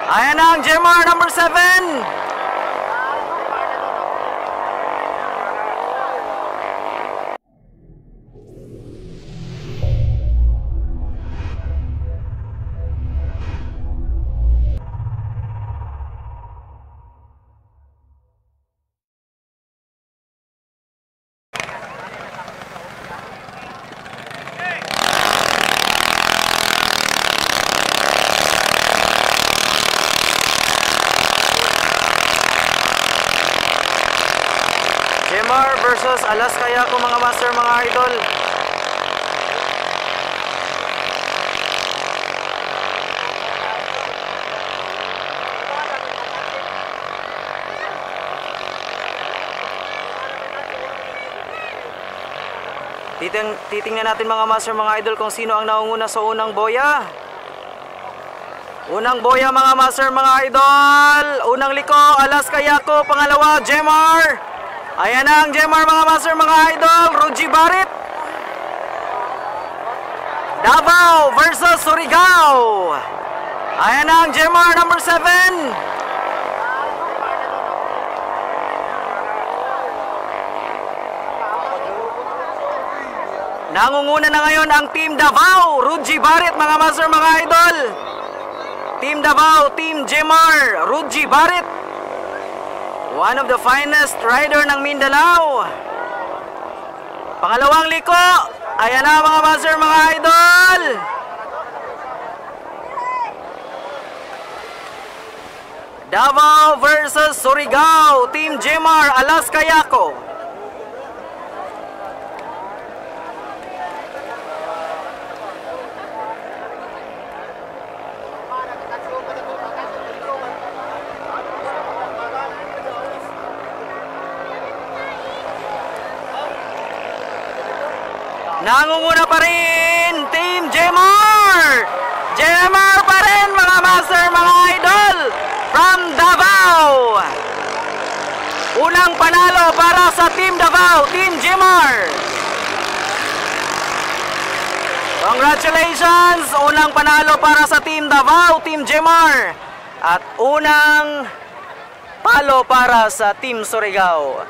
Ayan ang Jemar number 7. Jemar versus Alaska Yaco mga master, mga idol. Titingnan natin mga master, mga idol, kung sino ang naunguna sa unang boya. Unang boya mga master, mga idol. Unang liko, Alaska Yaco. Pangalawa, Jemar. Ayan na ang Jemar mga master, mga idol. Ruji Barit. Davao versus Surigao. Ayan na ang Jemar number 7. Nangunguna na ngayon ang Team Davao. Ruji Barit mga master, mga idol. Team Davao, Team Jemar, Ruji Barit. One of the finest rider ng Mindanao. Pangalawang liko. Ayan na mga master, mga idol. Davao versus Surigao. Team Jemar, Alaska Yaco. Nangunguna pa rin Team Jemar. Jemar pa rin mga master, mga idol, from Davao. Unang panalo para sa Team Davao, Team Jemar. Congratulations! Unang panalo para sa Team Davao, Team Jemar. At unang palo para sa Team Surigao.